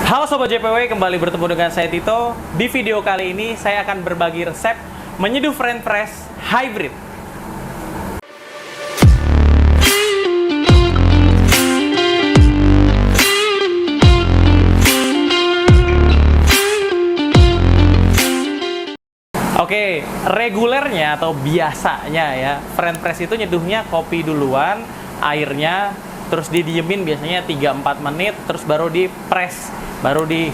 Halo Sobat JPW, kembali bertemu dengan saya Tito. Di video kali ini saya akan berbagi resep menyeduh French press hybrid. Oke, regulernya atau biasanya ya, French press itu nyeduhnya kopi duluan, airnya, terus didiemin biasanya 3-4 menit, terus baru di press. Baru di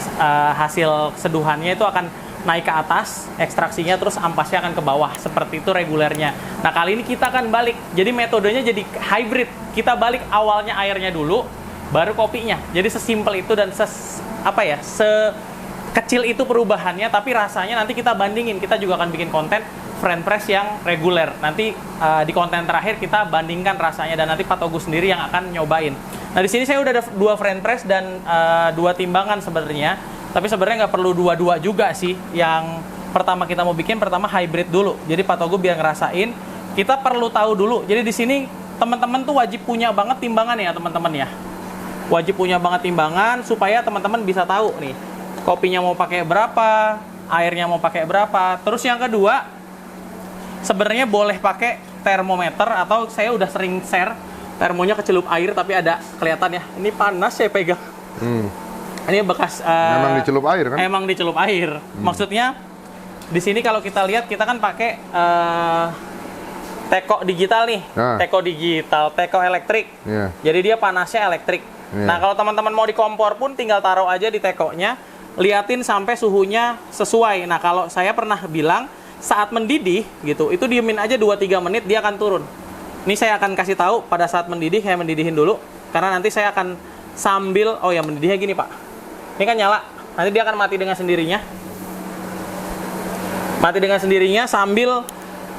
hasil seduhannya itu akan naik ke atas, ekstraksinya, terus ampasnya akan ke bawah. Seperti itu regulernya. Nah, kali ini kita akan balik. Jadi metodenya jadi hybrid. Kita balik awalnya airnya dulu, baru kopinya. Jadi sesimpel itu dan sekecil itu perubahannya, tapi rasanya nanti kita bandingin. Kita juga akan bikin konten French press yang reguler. Nanti di konten terakhir kita bandingkan rasanya dan nanti Pak Togu sendiri yang akan nyobain. Nah, di sini saya udah ada 2 French press dan 2 timbangan sebenarnya. Tapi sebenarnya nggak perlu 2-2 juga sih. Yang pertama kita mau bikin pertama hybrid dulu. Jadi Pak Togu biar ngerasain, kita perlu tahu dulu. Jadi di sini teman-teman tuh wajib punya banget timbangan ya, teman-teman ya. Wajib punya banget timbangan supaya teman-teman bisa tahu nih, kopinya mau pakai berapa, airnya mau pakai berapa. Terus yang kedua, sebenarnya boleh pakai termometer atau saya udah sering share termonya kecelup air tapi ada kelihatan ya. Ini panas saya pegang. Ini bekas memang dicelup air kan? Emang dicelup air. Maksudnya di sini kalau kita lihat kita kan pakai teko digital nih. Teko digital, teko elektrik. Jadi dia panasnya elektrik. Nah, kalau teman-teman mau di kompor pun tinggal taruh aja di tekonya, liatin sampai suhunya sesuai. Nah, kalau saya pernah bilang saat mendidih gitu, itu diemin aja 2-3 menit dia akan turun. Ini saya akan kasih tahu pada saat mendidih, saya mendidihin dulu karena nanti saya akan sambil mendidihnya gini, Pak. Ini kan nyala. Nanti dia akan mati dengan sendirinya. Mati dengan sendirinya sambil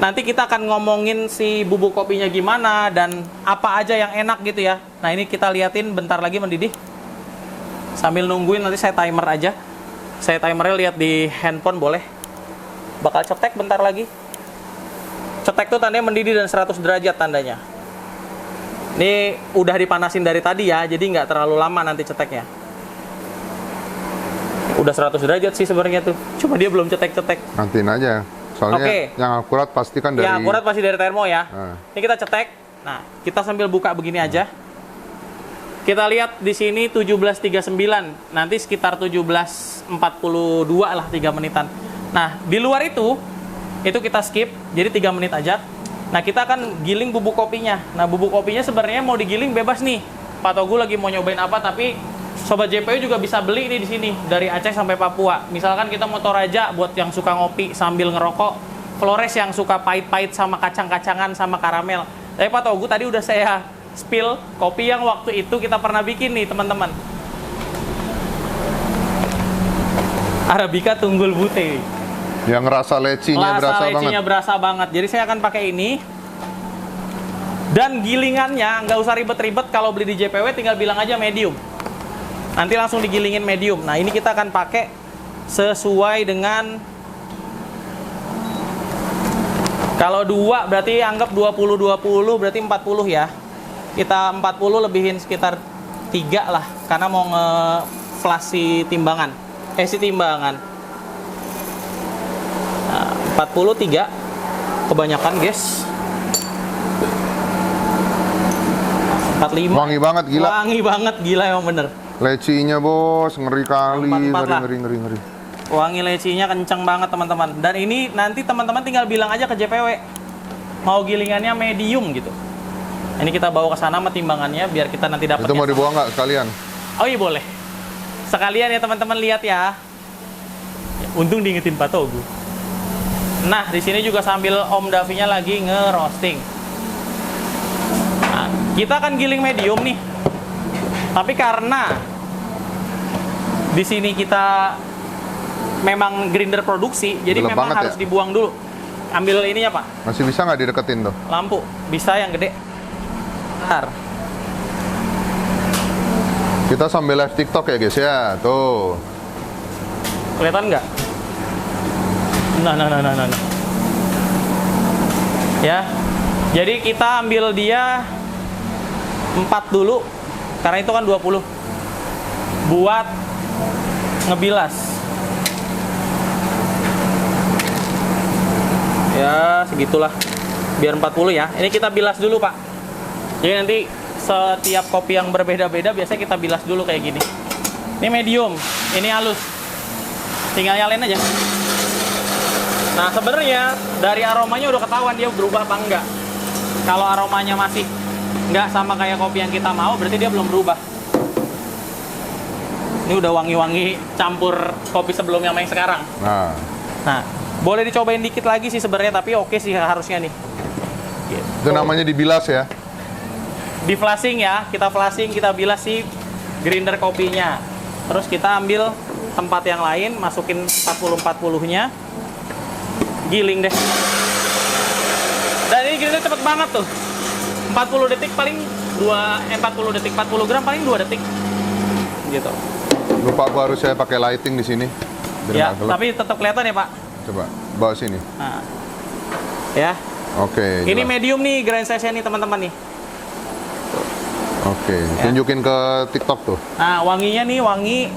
nanti kita akan ngomongin si bubuk kopinya gimana dan apa aja yang enak gitu ya. Nah, ini kita liatin bentar lagi mendidih. Sambil nungguin nanti saya timer aja. Saya timernya lihat di handphone boleh. Bakal cetek bentar lagi. Cetek tuh tandanya mendidih dan 100 derajat tandanya. Ini udah dipanasin dari tadi ya, jadi nggak terlalu lama nanti ceteknya. Udah 100 derajat sih sebenarnya tuh. Cuma dia belum cetek-cetek. Nantiin aja. Soalnya yang akurat pasti kan dari... Yang akurat pasti dari termo ya. Ini kita cetek. Nah, kita sambil buka begini aja. Kita lihat di sini 17.39. Nanti sekitar 17.42 lah, 3 menitan. Nah, di luar itu kita skip, jadi 3 menit aja. Nah, kita akan giling bubuk kopinya. Nah, bubuk kopinya sebenarnya mau digiling bebas nih. Pak Togu lagi mau nyobain apa, tapi Sobat JPW juga bisa beli nih di sini dari Aceh sampai Papua. Misalkan kita mau Toraja buat yang suka ngopi sambil ngerokok, Flores yang suka pahit-pahit sama kacang-kacangan sama karamel. Tapi Pak Togu tadi udah saya spill kopi yang waktu itu kita pernah bikin nih, teman-teman. Arabica Tunggul Bute. Yang rasa lecinya berasa banget. Jadi saya akan pakai ini. Dan gilingannya nggak usah ribet-ribet, kalau beli di JPW tinggal bilang aja medium. Nanti langsung digilingin medium. Nah, ini kita akan pakai sesuai dengan, kalau 2 berarti anggap 20-20 berarti 40 ya. Kita 40 lebihin sekitar 3 lah, karena mau nge-flash si timbangan. Si timbangan. 43 kebanyakan, guys. 45. Wangi banget, gila. Wangi banget, gila emang bener. Lecinya bos, ngeri kali. 44 ngeri. Wangi lecinya kenceng banget, teman-teman. Dan ini nanti teman-teman tinggal bilang aja ke JPW mau gilingannya medium gitu. Ini kita bawa ke sana sama timbangannya biar kita nanti dapat. Itu mau dibawa nggak sekalian? Oh iya, boleh. Sekalian ya teman-teman, lihat ya. Untung diingetin Pak Togu. Nah, di sini juga sambil Om Davinya lagi nge-roasting. Nah, kita akan giling medium nih. Tapi karena di sini kita memang grinder produksi, jadi gelap memang harus ya? dibuang dulu. Ambil ininya, Pak. Masih bisa nggak dideketin tuh? Lampu, bisa yang gede. Bentar. Kita sambil live TikTok ya guys ya, tuh. Kelihatan nggak? Nah. Ya. Jadi kita ambil dia 4 dulu. Karena itu kan 20. Buat ngebilas. Ya, segitulah. Biar 40 ya. Ini kita bilas dulu, Pak. Jadi nanti setiap kopi yang berbeda-beda biasanya kita bilas dulu kayak gini. Ini medium, ini halus. Tinggal nyalain aja. Nah, sebenarnya dari aromanya udah ketahuan dia berubah apa enggak. Kalau aromanya masih enggak sama kayak kopi yang kita mau, berarti dia belum berubah. Ini udah wangi-wangi campur kopi sebelumnya sama yang sekarang. Nah, boleh dicobain dikit lagi sih sebenarnya, tapi oke sih harusnya nih. Gitu. Itu namanya dibilas ya? Di flashing ya, kita flashing, kita bilas si grinder kopinya. Terus kita ambil tempat yang lain, masukin 40-40-nya. Giling deh. Dan ini grinder cepet banget tuh. 40 detik paling 40 detik, 40 gram paling 2 detik. Gitu. Lupa gua harus saya pakai lighting di sini. Biar Ya, nggak gelap. tapi tetap kelihatan ya, Pak. Coba bawa sini. Nah. Ya. Oke. Ini jelas. medium nih grind size-nya nih, teman-teman nih. Oke, Ya. tunjukin ke TikTok tuh. Nah, wanginya nih wangi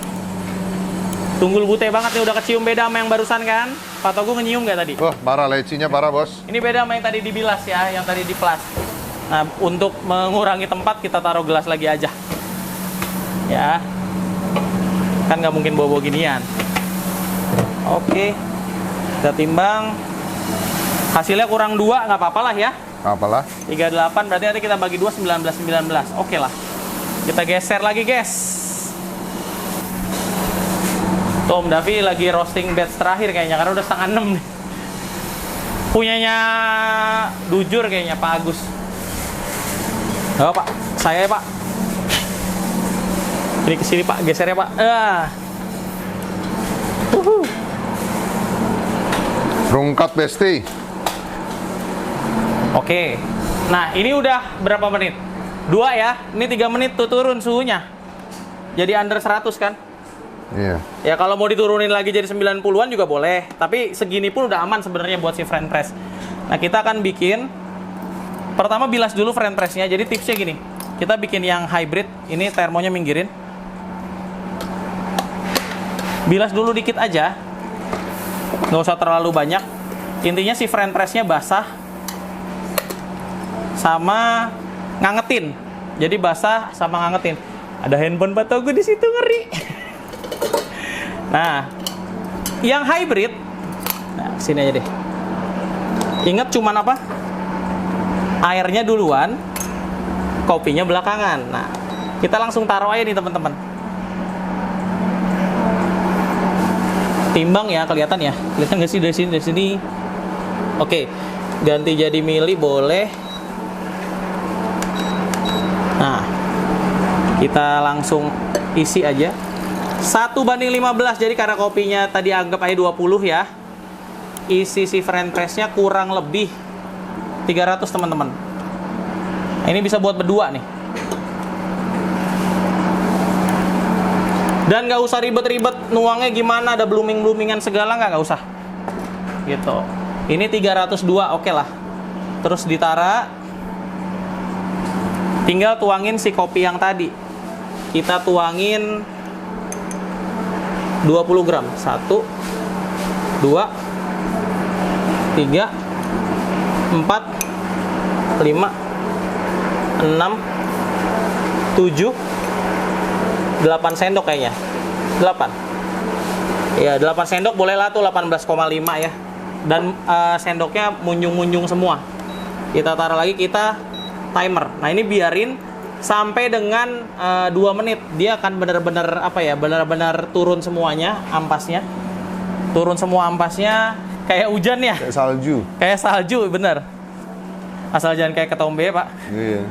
tunggul bute banget nih, udah kecium beda sama yang barusan kan? Pak Togu nyium nggak tadi? Wah, parah lecinya parah, Bos. Ini beda sama yang tadi dibilas ya, yang tadi di flash. Nah, untuk mengurangi tempat kita taruh gelas lagi aja. Ya. Kan nggak mungkin bawa-bawa ginian. Oke. Kita timbang. Hasilnya kurang 2, nggak apa-apa lah ya. Apalah? 38 berarti nanti kita bagi 2, 19. Oke lah. Kita geser lagi, guys. Tom Davi lagi roasting batch terakhir kayaknya, karena udah 5:30 nih. Punyanya Dujur kayaknya, Pak Agus. Oh, Pak. Saya ya, Pak. Ini kesini, Pak. Geser ya, Pak. Rungkat, Besti. Oke. Nah, ini udah berapa menit? 2 ya. Ini 3 menit tuh turun suhunya. Jadi under 100 kan? Iya. Ya kalau mau diturunin lagi jadi 90-an juga boleh. Tapi segini pun udah aman sebenarnya buat si French press. Nah, kita akan bikin pertama bilas dulu French press-nya. Jadi tipsnya gini. Kita bikin yang hybrid. Ini termonya minggirin. Bilas dulu dikit aja. Nggak usah terlalu banyak. Intinya si French press-nya basah sama ngangetin. Jadi basah sama ngangetin. Ada handphone Pak Togu di situ, ngeri. Nah, yang hybrid, nah sini aja deh. Ingat cuman apa? Airnya duluan, kopinya belakangan. Nah, kita langsung taruh aja nih teman-teman. Timbang ya, kelihatan ya? Kelihatan nggak sih dari sini? Dari sini. Oke, ganti jadi mili boleh. Nah, kita langsung isi aja. 1:15, jadi karena kopinya tadi anggap aja 20 ya. Isi si French press-nya kurang lebih 300 teman-teman. Nah, ini bisa buat berdua nih. Dan nggak usah ribet-ribet nuangnya gimana, ada blooming-bloomingan segala nggak usah. Gitu. Ini 302, oke lah. Terus ditara. Tinggal tuangin si kopi yang tadi. Kita tuangin 20 gram. 1, 2, 3, 4, 5, 6, 7, 8 sendok kayaknya. 8. Ya, 8 sendok boleh lah tuh, 18,5 ya. Dan sendoknya munjung-munjung semua. Kita taruh lagi, kita timer. Nah, ini biarin sampai dengan 2 menit. Dia akan benar-benar apa ya? Benar-benar turun semuanya ampasnya. Turun semua ampasnya kayak hujan ya. Kayak salju. Kayak salju, bener. Asal jangan kayak ketombe, Pak. Iya.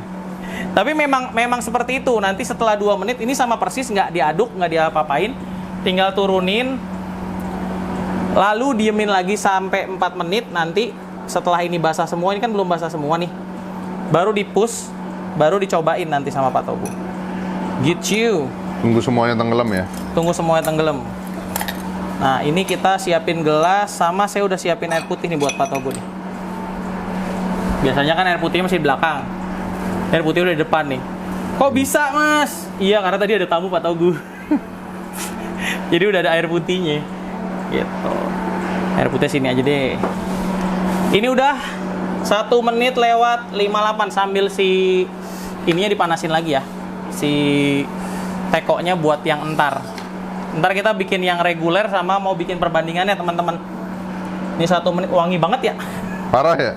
Tapi memang seperti itu. Nanti setelah 2 menit ini sama persis, nggak diaduk, nggak diapa-apain. Tinggal turunin. Lalu diemin lagi sampai 4 menit. Nanti setelah ini basah semua, ini kan belum basah semua nih. Baru di-push, baru dicobain nanti sama Pak Togu. Gitu. Tunggu semuanya tenggelam ya. Tunggu semuanya tenggelam. Nah, ini kita siapin gelas, sama saya udah siapin air putih nih buat Pak Togu nih. Biasanya kan air putihnya masih di belakang. Air putih udah di depan nih. Kok bisa, Mas? Iya, karena tadi ada tamu Pak Togu. Jadi udah ada air putihnya. Gitu. Air putih sini aja deh. Ini udah 1 menit lewat 58 sambil si ininya dipanasin lagi ya. Si tekonya buat yang entar. Ntar kita bikin yang reguler sama mau bikin perbandingannya teman-teman. Ini 1 menit, wangi banget ya. Parah ya?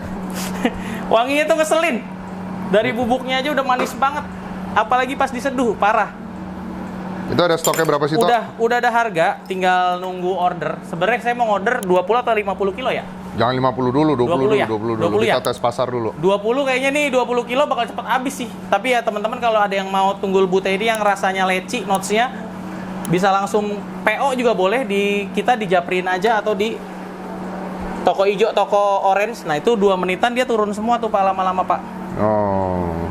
Wanginya tuh ngeselin. Dari bubuknya aja udah manis banget. Apalagi pas diseduh, parah. Itu ada stoknya berapa sih, Tok? Udah ada harga, tinggal nunggu order. Sebenarnya saya mau order 20 atau 50 kilo ya? Jangan 50 dulu, 20 ya? dulu, 20 dulu. 20 ya? Kita tes pasar dulu. 20 kayaknya nih 20 kilo bakal cepet habis sih. Tapi ya teman-teman kalau ada yang mau tunggul bute ini yang rasanya leci notes-nya bisa langsung PO juga boleh kita di Japrin aja atau di toko hijau, toko orange. Nah, itu 2 menitan dia turun semua tuh Pak lama-lama, Pak. Oh.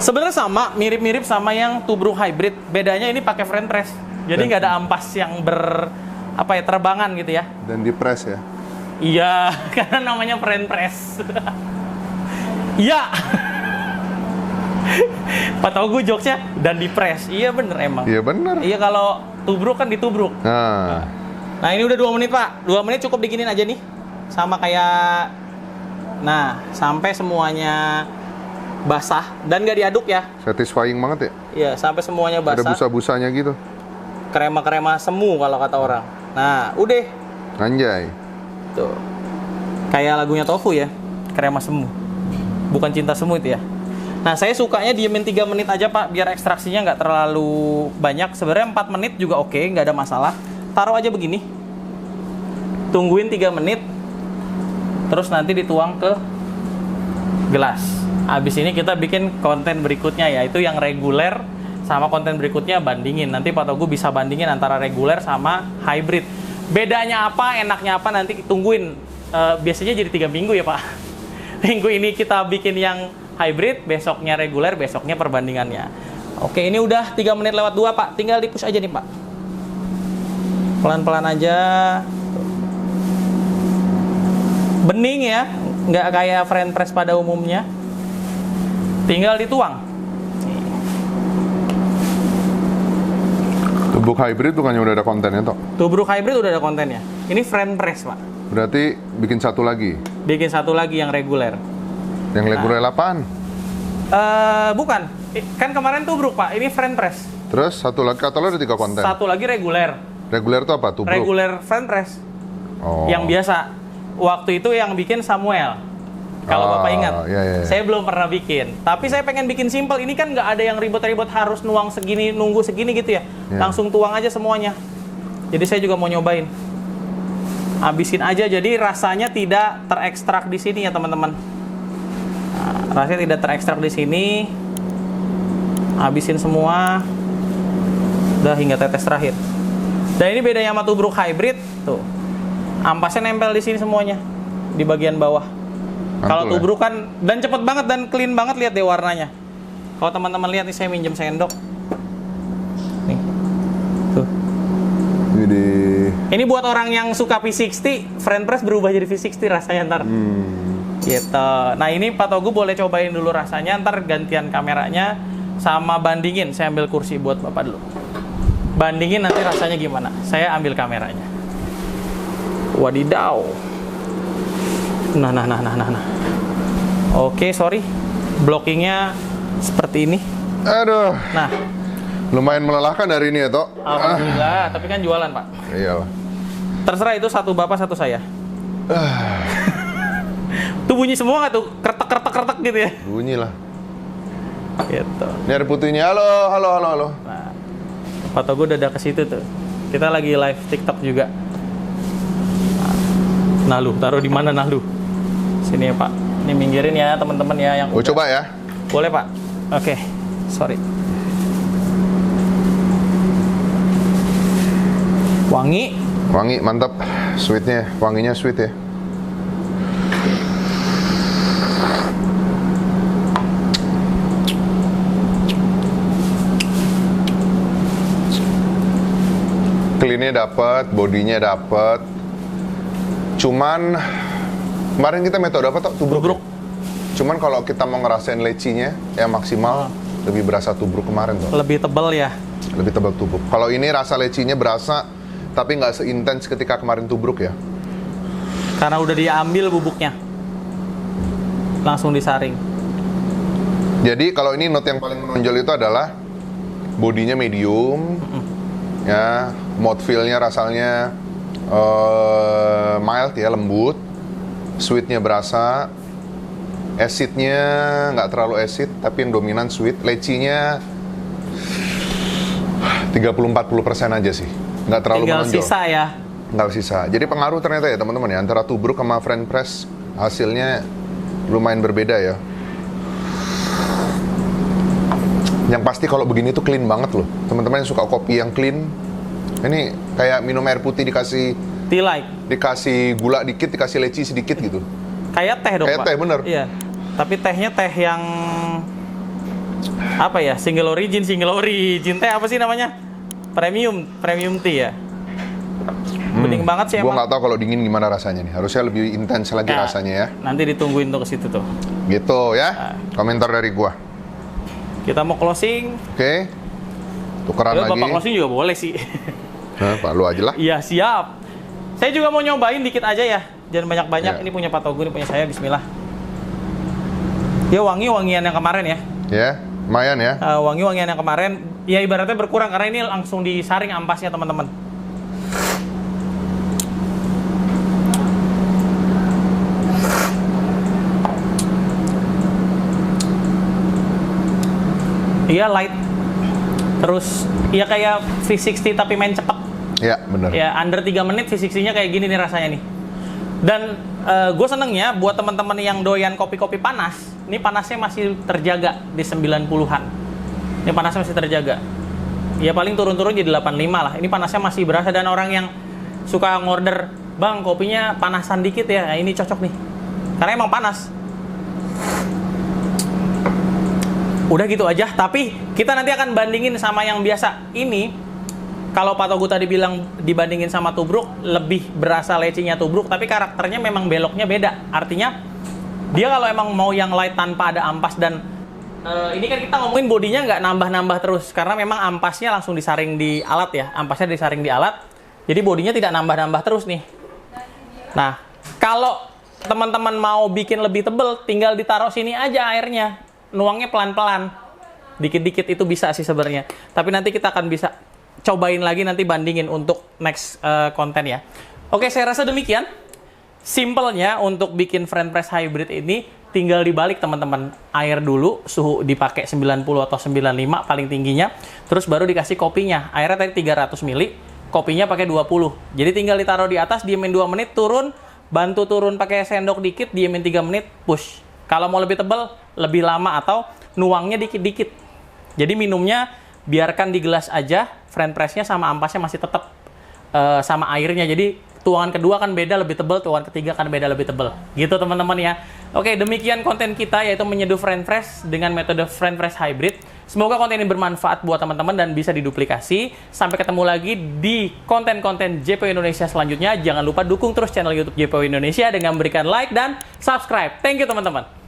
Sebenarnya sama, mirip-mirip sama yang tubruk hybrid. Bedanya ini pakai French press. Jadi nggak ada ampas yang terbangan gitu ya. Dan di press ya. Iya, karena namanya French press. Iya. Pak tau gue jokesnya dan di press. Iya bener emang. Iya bener. Iya kalau tubruk kan ditubruk. Nah ini udah 2 menit Pak. 2 menit cukup diginin aja nih. Sama kayak, nah sampai semuanya basah dan gak diaduk ya. Satisfying banget ya? Iya, sampai semuanya basah. Ada busa-busanya gitu. Krema-krema semu kalau kata orang. Nah, udah. Anjay. Tuh. Kayak lagunya Tofu ya. Krema semu. Bukan cinta semu itu ya. Nah, saya sukanya diemin 3 menit aja, Pak, biar ekstraksinya nggak terlalu banyak. Sebenarnya 4 menit juga oke, nggak ada masalah. Taruh aja begini. Tungguin 3 menit. Terus nanti dituang ke gelas. Habis ini kita bikin konten berikutnya, yaitu yang reguler sama konten berikutnya bandingin. Nanti Pak Togu bisa bandingin antara reguler sama hybrid. Bedanya apa, enaknya apa, nanti tungguin. Biasanya jadi 3 minggu ya Pak. Minggu ini kita bikin yang hybrid, besoknya reguler, besoknya perbandingannya. Oke, ini udah 3 menit lewat 2 Pak. Tinggal di push aja nih Pak. Pelan-pelan aja. Bening ya, nggak kayak French press pada umumnya. Tinggal dituang. Tubruk hybrid bukannya udah ada kontennya, Tok? Tubruk hybrid udah ada kontennya. Ini French press, Pak. Berarti bikin satu lagi? Bikin satu lagi yang reguler. Yang reguler apaan? Bukan. Kan kemarin tubruk, Pak. Ini French press. Terus satu lagi, kata lo ada 3 konten? Satu lagi reguler. Reguler itu apa? Tubruk? Reguler French press. Oh. Yang biasa. Waktu itu yang bikin Samuel. Kalau Bapak ingat, iya. Saya belum pernah bikin. Tapi saya pengen bikin simple. Ini kan nggak ada yang ribet-ribet harus nuang segini, nunggu segini gitu ya. Langsung tuang aja semuanya. Jadi saya juga mau nyobain. Habisin aja. Jadi rasanya tidak terekstrak di sini ya teman-teman. Nah, rasanya tidak terekstrak di sini. Habisin semua. Udah hingga tetes terakhir. Dan ini bedanya sama tubruk hybrid. Tuh. Ampasnya nempel di sini semuanya. Di bagian bawah. Kalau tubruk kan, dan cepet banget dan clean banget, lihat deh warnanya. Kalau teman-teman lihat nih, saya minjem sendok. Nih. Tuh. Ini buat orang yang suka V60, French press berubah jadi V60 rasanya ntar. Gitu. Nah ini Pak Togu boleh cobain dulu rasanya, ntar gantian kameranya sama bandingin. Saya ambil kursi buat Bapak dulu. Bandingin nanti rasanya gimana. Saya ambil kameranya. Wadidaw. Nah. Oke, sorry. Blockingnya seperti ini. Aduh. Nah. Lumayan melelahkan hari ini ya, Tok? Alhamdulillah, tapi kan jualan, Pak. Iyalah. Terserah itu satu Bapak, satu saya. Tuh bunyi semua nggak tuh? Kretek gitu ya? Bunyi lah. Gitu. Ini air putihnya. Halo. Nah, Pak Togu udah ke situ tuh. Kita lagi live TikTok juga. Nah, lu taruh di mana lu? Sini ya, Pak. Ini minggirin ya, teman-teman ya yang udah. Coba ya. Boleh, Pak. Oke. Sorry. Wangi, mantap. Sweetnya, wanginya sweet ya. Clean-nya dapat, bodinya dapat. Cuman kemarin kita metode apa Tok? Tubruk. Cuman kalau kita mau ngerasain lecinya ya maksimal lebih berasa tubruk kemarin Tok. Lebih tebal ya. Lebih tebal tubruk. Kalau ini rasa lecinya berasa, tapi nggak seintens ketika kemarin tubruk ya. Karena udah diambil bubuknya. Langsung disaring. Jadi kalau ini note yang paling menonjol itu adalah bodinya medium, ya, mouthfeel-nya rasanya mild ya, lembut, sweetnya berasa, acidnya nggak terlalu acid, tapi yang dominan sweet, lecinya 30-40% aja sih, nggak terlalu Tinggal menonjol. sisa ya. Nggak sisa. Jadi pengaruh ternyata ya teman-teman ya, antara tubruk sama French press hasilnya lumayan berbeda ya. Yang pasti kalau begini tuh clean banget loh. Teman-teman yang suka kopi yang clean, ini kayak minum air putih dikasih Tea light. dikasih gula dikit, dikasih leci sedikit gitu. Kayak teh dong, Kayak Pak. teh, bener. Iya. Tapi tehnya teh yang apa ya? Single origin teh apa sih namanya? Premium tea ya. Bening banget sih Gue emang. nggak tahu kalau dingin gimana rasanya nih. Harusnya lebih intens lagi Ya, rasanya ya. Nanti ditungguin tuh ke situ tuh. Gitu ya. Komentar dari gua. Kita mau closing. Oke. Tukeran Ya, lagi. Bapak closing juga boleh sih. Nah, Pak lu aja lah. Iya, siap. Saya juga mau nyobain dikit aja ya. Jangan banyak-banyak. Ya. Ini punya Pak Togu, ini punya saya. Bismillah. Ya wangian yang kemarin ya. Ya, lumayan ya. Wangian yang kemarin. Ya ibaratnya berkurang karena ini langsung disaring ampasnya teman-teman. Iya light. Terus ya kayak V60 tapi main cepet. Ya, benar. Ya under 3 menit V60-nya kayak gini nih rasanya nih. Dan gue senengnya buat teman-teman yang doyan kopi-kopi panas, ini panasnya masih terjaga di 90-an. Ini panasnya masih terjaga. Ya paling turun-turun jadi 85 lah. Ini panasnya masih berasa, dan orang yang suka ngorder, "Bang, kopinya panasan dikit ya." Nah, ini cocok nih. Karena emang panas. Udah gitu aja, tapi kita nanti akan bandingin sama yang biasa. Ini kalau Pak Togu tadi bilang dibandingin sama tubruk, lebih berasa lecinya tubruk, tapi karakternya memang beloknya beda. Artinya dia kalau emang mau yang light tanpa ada ampas, dan ini kan kita ngomongin bodinya nggak nambah-nambah terus, karena memang ampasnya langsung disaring di alat ya, ampasnya disaring di alat, jadi bodinya tidak nambah-nambah terus nih. Nah, kalau teman-teman mau bikin lebih tebel, tinggal ditaruh sini aja airnya, nuangnya pelan-pelan, dikit-dikit itu bisa sih sebenarnya. Tapi nanti kita akan bisa cobain lagi, nanti bandingin untuk next konten ya. Oke, saya rasa demikian. Simpelnya untuk bikin French press hybrid ini tinggal dibalik teman-teman. Air dulu, suhu dipakai 90 atau 95 paling tingginya. Terus baru dikasih kopinya. Airnya tadi 300 ml, kopinya pakai 20. Jadi tinggal ditaruh di atas, diemin 2 menit, turun, bantu turun pakai sendok dikit, diemin 3 menit, push. Kalau mau lebih tebal, lebih lama, atau nuangnya dikit-dikit. Jadi minumnya biarkan di gelas aja, French press-nya sama ampasnya masih tetap sama airnya. Jadi tuangan kedua kan beda lebih tebal, tuangan ketiga kan beda lebih tebal. Gitu teman-teman ya. Oke, demikian konten kita, yaitu menyeduh French press dengan metode French press hybrid. Semoga konten ini bermanfaat buat teman-teman dan bisa diduplikasi. Sampai ketemu lagi di konten-konten JPO Indonesia selanjutnya. Jangan lupa dukung terus channel YouTube JPO Indonesia dengan memberikan like dan subscribe. Thank you teman-teman.